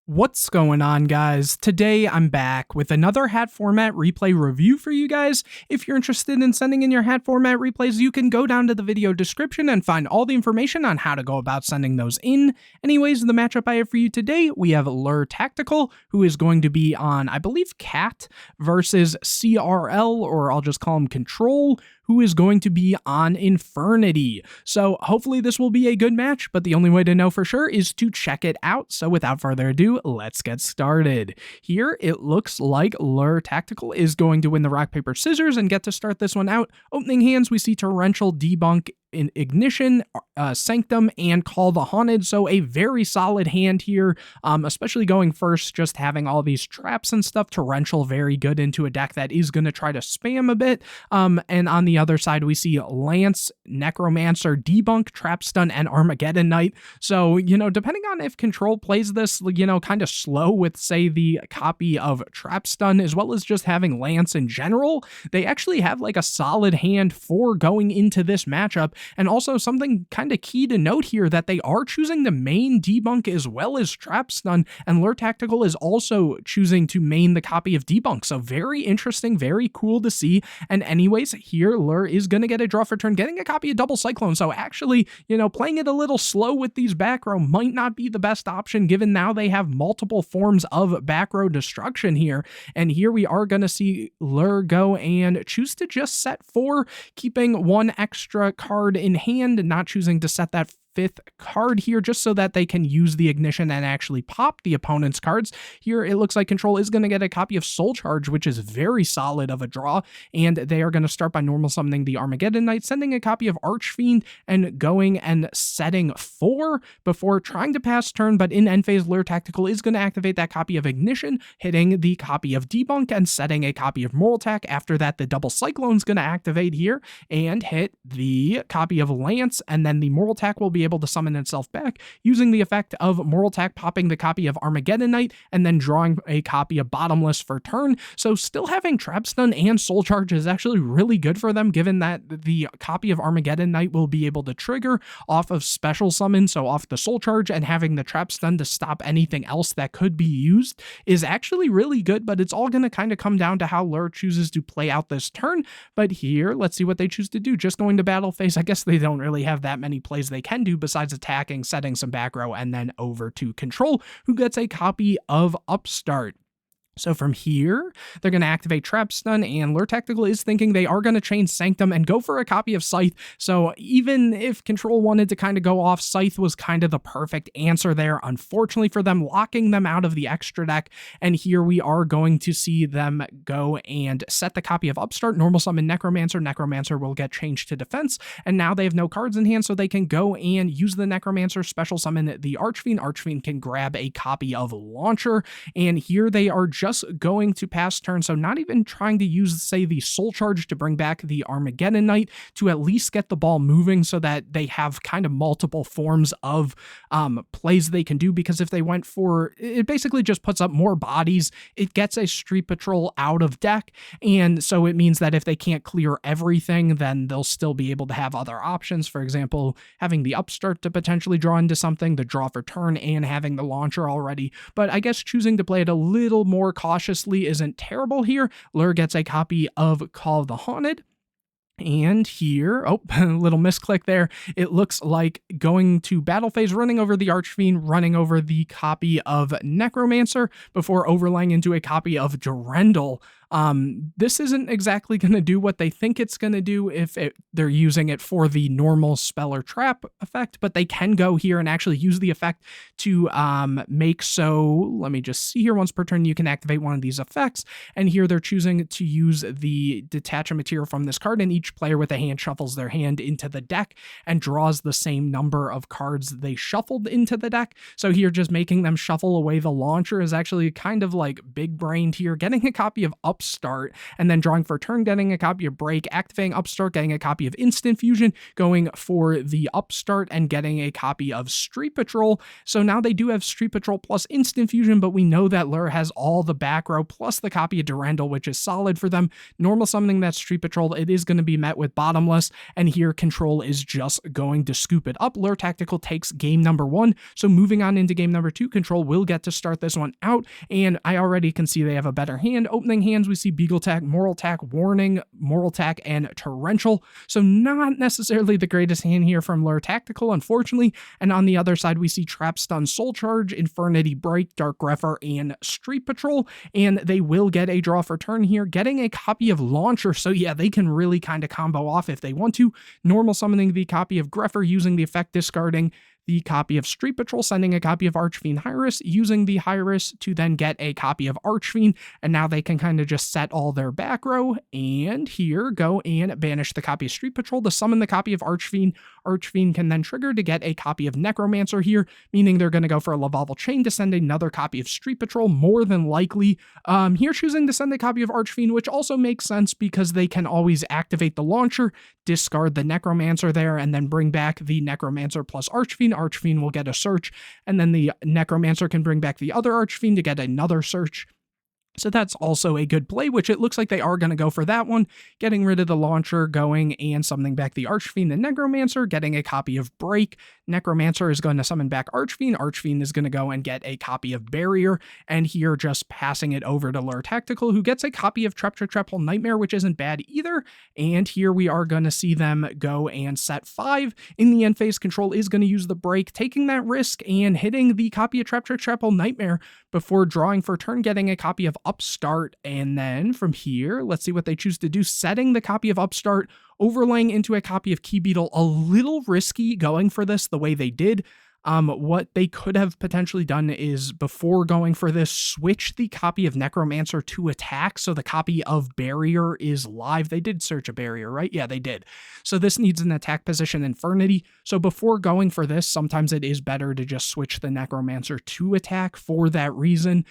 What's going on, guys? Today I'm back with another H.A.T format replay review for you guys. If you're interested in sending in your H.A.T format replays, you can go down to the video description and find all the information on how to go about sending those in. Anyways, the matchup I have for you today, we have Tactical, who is going to be on, I believe, H.A.T versus CRL, or I'll just call him Control, who is going to be on Infernity. So hopefully this will be a good match, but the only way to know for sure is to check it out. So without further ado, let's get started. Here, it looks like Tactical is going to win the rock, paper, scissors and get to start this one out. Opening hands, we see Torrential, Debunk, in Ignition, Sanctum, and Call the Haunted. So a very solid hand here, especially going first, just having all these traps and stuff. Torrential, very good into a deck that is going to try to spam a bit. And on the other side, we see Lance, Necromancer, Debunk, Trap Stun, and Armageddon Knight. So, depending on if Control plays this, kind of slow with, say, the copy of Trap Stun, as well as just having Lance in general, they actually have like a solid hand for going into this matchup. And also something kind of key to note here, that they are choosing to main Debunk as well as Trap Stun, and Tactical is also choosing to main the copy of Debunk. So very interesting, very cool to see. And anyways, here is going to get a draw for turn, getting a copy of Double Cyclone. So actually, playing it a little slow with these back row might not be the best option, given now they have multiple forms of back row destruction here. And here we are going to see go and choose to just set 4, keeping 1 extra card in hand, not choosing to set that 5th card here, just so that they can use the Ignition and actually pop the opponent's cards. Here, it looks like Control is going to get a copy of Soul Charge, which is very solid of a draw, and they are going to start by normal summoning the Armageddon Knight, sending a copy of Archfiend, and going and setting 4 before trying to pass turn, but in end phase, Tactical is going to activate that copy of Ignition, hitting the copy of Debunk, and setting a copy of Moral Attack. After that, the Double Cyclone is going to activate here, and hit the copy of Lance, and then the Moral Attack will be able to summon itself back, using the effect of Moral Attack, popping the copy of Armageddon Knight, and then drawing a copy of Bottomless for turn. So still having Trap Stun and Soul Charge is actually really good for them, given that the copy of Armageddon Knight will be able to trigger off of Special Summon, so off the Soul Charge, and having the Trap Stun to stop anything else that could be used is actually really good, but it's all going to kind of come down to how Lure chooses to play out this turn. But here, let's see what they choose to do. Just going to battle phase. I guess they don't really have that many plays they can do besides attacking, setting some back row, and then over to Control, who gets a copy of Upstart. So from here, they're going to activate Trap Stun, and Tactical is thinking they are going to chain Sanctum and go for a copy of Scythe. So even if Control wanted to kind of go off, Scythe was kind of the perfect answer there, unfortunately for them, locking them out of the extra deck. And here we are going to see them go and set the copy of Upstart, normal summon Necromancer. Necromancer will get changed to defense, and now they have no cards in hand, so they can go and use the Necromancer, special summon the Archfiend. Archfiend can grab a copy of Launcher, and here they are just going to pass turn, so not even trying to use, say, the Soul Charge to bring back the Armageddon Knight to at least get the ball moving, so that they have kind of multiple forms of plays they can do, because if they went for, it basically just puts up more bodies, it gets a Street Patrol out of deck, and so it means that if they can't clear everything, then they'll still be able to have other options. For example, having the Upstart to potentially draw into something, the draw for turn, and having the Launcher already. But I guess choosing to play it a little more cautiously isn't terrible here. Lure gets a copy of Call the Haunted. And here, a little misclick there. It looks like going to battle phase, running over the Archfiend, running over the copy of Necromancer before overlaying into a copy of Durendal. This isn't exactly going to do what they think it's going to do if they're using it for the normal spell or trap effect, but they can go here and actually use the effect to make so, let me just see here, once per turn you can activate one of these effects, and here they're choosing to use the detach a material from this card, and each player with a hand shuffles their hand into the deck and draws the same number of cards they shuffled into the deck. So here, just making them shuffle away the Launcher is actually kind of like big brained here. Getting a copy of Upstart, and then drawing for turn, getting a copy of Break, activating Upstart, getting a copy of Instant Fusion, going for the Upstart, and getting a copy of Street Patrol. So now they do have Street Patrol plus Instant Fusion, but we know that Lure has all the back row plus the copy of Durandal, which is solid for them. Normal summoning that Street Patrol, it is going to be met with Bottomless, and here Control is just going to scoop it up. Lure Tactical takes game number 1, so moving on into game number 2, Control will get to start this one out, and I already can see they have a better hand. Opening hands, we see Beagle Tack, Moral Tack, Warning, Moral Tack, and Torrential, so not necessarily the greatest hand here from Lure Tactical, unfortunately. And on the other side, we see Trap Stun, Soul Charge, Infernity, Break, Dark Grepher, and Street Patrol, and they will get a draw for turn here, getting a copy of Launcher, so yeah, they can really kind of combo off if they want to. Normal summoning the copy of Grepher, using the effect, discarding the copy of Street Patrol, sending a copy of Archfiend Hyris, using the Hyris to then get a copy of Archfiend, and now they can kind of just set all their back row, and here go and banish the copy of Street Patrol to summon the copy of Archfiend. Archfiend can then trigger to get a copy of Necromancer here, meaning they're going to go for a Lavalval Chain to send another copy of Street Patrol, more than likely. Here choosing to send a copy of Archfiend, which also makes sense because they can always activate the Launcher, discard the Necromancer there, and then bring back the Necromancer plus Archfiend. Archfiend will get a search, and then the Necromancer can bring back the other Archfiend to get another search. So that's also a good play, which it looks like they are going to go for that one, getting rid of the Launcher, going and summoning back the Archfiend and Necromancer, getting a copy of Break. Necromancer is going to summon back Archfiend. Archfiend is going to go and get a copy of Barrier, and here just passing it over to Lure Tactical, who gets a copy of Traptrix Trap-Hole Nightmare, which isn't bad either. And here we are going to see them go and set 5. In the end phase, Control is going to use the Break, taking that risk and hitting the copy of Traptrix Trap-Hole Nightmare before drawing for turn, getting a copy of Upstart, and then from here, let's see what they choose to do, setting the copy of Upstart, overlaying into a copy of Key Beetle. A little risky going for this the way they did. What they could have potentially done is, before going for this, switch the copy of Necromancer to attack, so the copy of Barrier is live. They did search a Barrier, right? Yeah, they did. So this needs an attack position Infernity. So before going for this, sometimes it is better to just switch the Necromancer to attack for that reason,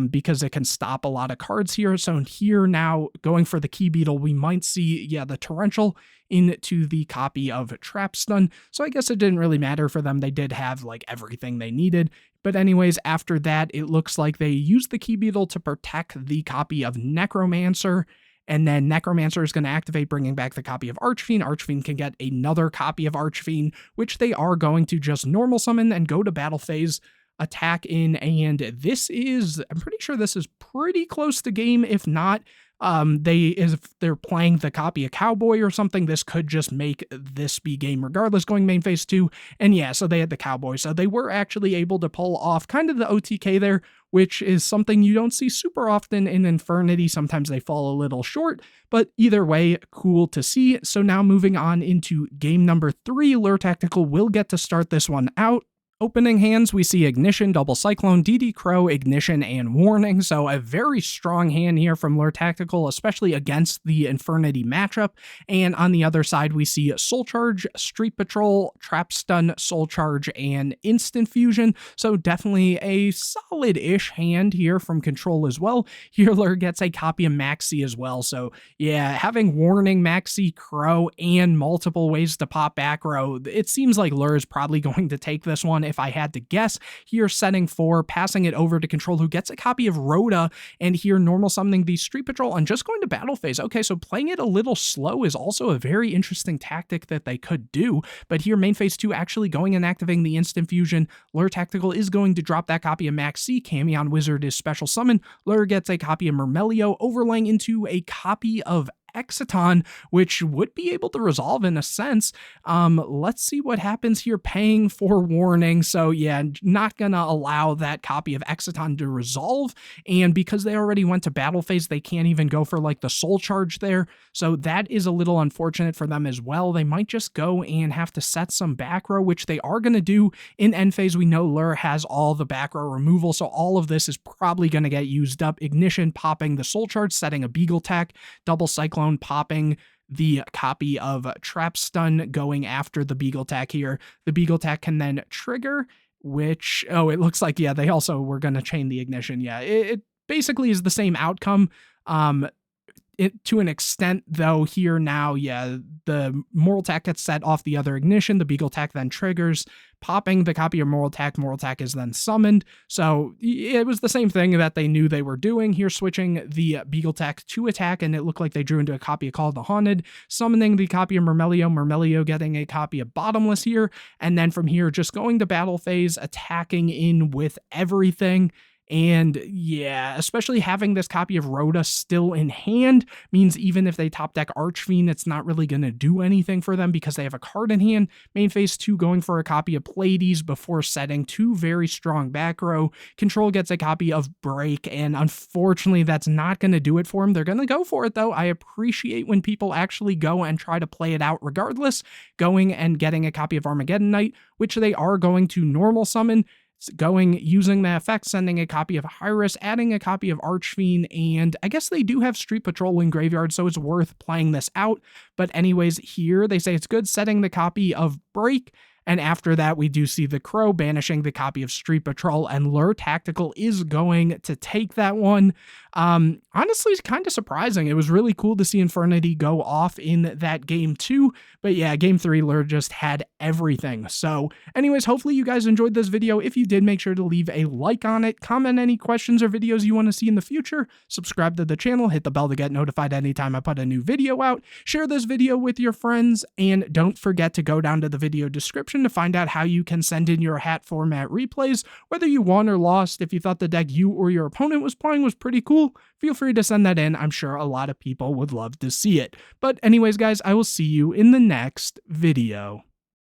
because it can stop a lot of cards here. So here now, going for the Key Beetle, we might see, yeah, the Torrential into the copy of Trap Stun. So I guess it didn't really matter for them. They did have like everything they needed. But anyways, after that, it looks like they used the Key Beetle to protect the copy of Necromancer. And then Necromancer is going to activate, bringing back the copy of Archfiend. Archfiend can get another copy of Archfiend, which they are going to just normal summon and go to battle phase, attack in. And this is, I'm pretty sure this is pretty close to game. If not, if they're playing the copy of Cowboy or something, this could just make this be game regardless, going main phase 2. And yeah, so they had the Cowboy, so they were actually able to pull off kind of the OTK there, which is something you don't see super often in Infernity. Sometimes they fall a little short, but either way, cool to see. So now moving on into game number 3, Lure Tactical will get to start this one out. Opening hands, we see Ignition, Double Cyclone, DD Crow, Ignition, and Warning. So a very strong hand here from Lure Tactical, especially against the Infernity matchup. And on the other side, we see Soul Charge, Street Patrol, Trap Stun, Soul Charge, and Instant Fusion. So definitely a solid-ish hand here from Control as well. Here, Lure gets a copy of Maxi as well. So yeah, having Warning, Maxi, Crow, and multiple ways to pop back row, it seems like Lure is probably going to take this one, if I had to guess. Here, setting 4, passing it over to Control, who gets a copy of Rhoda, and here normal summoning the Street Patrol and just going to battle phase. Okay, so playing it a little slow is also a very interesting tactic that they could do, but here main phase 2 actually going and activating the Instant Fusion. Lure Tactical is going to drop that copy of Max C. Camion Wizard is special summon. Lure gets a copy of Mermail, overlaying into a copy of H.A.T, which would be able to resolve in a sense. Let's see what happens here, paying for Warning. So yeah, not gonna allow that copy of H.A.T to resolve, and because they already went to battle phase, they can't even go for like the Soul Charge there, so that is a little unfortunate for them as well. They might just go and have to set some back row, which they are gonna do in end phase. We know Lure has all the back row removal, so all of this is probably gonna get used up. Ignition popping the Soul Charge, setting a Beagle Tack, Double Cyclone popping the copy of Trap Stun, going after the Beagle Tack here. The Beagle Tack can then trigger, which, oh, it looks like, yeah, they also were going to chain the Ignition. Yeah, it basically is the same outcome. To an extent, though, here now, yeah, the Moral Attack gets set off the other ignition, the Beagle Attack then triggers, popping the copy of Moral Attack is then summoned, so it was the same thing that they knew they were doing, here switching the Beagle Attack to attack, and it looked like they drew into a copy of Call of the Haunted, summoning the copy of Mermail getting a copy of Bottomless here, and then from here, just going to battle phase, attacking in with everything. And yeah, especially having this copy of Rhoda still in hand means even if they top deck Archfiend, it's not really going to do anything for them because they have a card in hand. Main phase 2 going for a copy of Pleiades before setting 2 very strong back row. Control gets a copy of Break, and unfortunately that's not going to do it for them. They're going to go for it though. I appreciate when people actually go and try to play it out regardless, going and getting a copy of Armageddon Knight, which they are going to normal summon. Using the effect, sending a copy of Hyris, adding a copy of Archfiend, and I guess they do have Street Patrol in Graveyard, so it's worth playing this out. But anyways, here they say it's good, setting the copy of Break, and after that we do see the Crow banishing the copy of Street Patrol, and Lure Tactical is going to take that one. Honestly, it's kind of surprising. It was really cool to see Infernity go off in that game too, but yeah, game 3, Lure just had everything. So anyways, hopefully you guys enjoyed this video. If you did, make sure to leave a like on it, comment any questions or videos you want to see in the future, subscribe to the channel, hit the bell to get notified anytime I put a new video out, share this video with your friends, and don't forget to go down to the video description to find out how you can send in your hat format replays, whether you won or lost. If you thought the deck you or your opponent was playing was pretty cool, feel free to send that in. I'm sure a lot of people would love to see it. But anyways, guys, I will see you in the next video.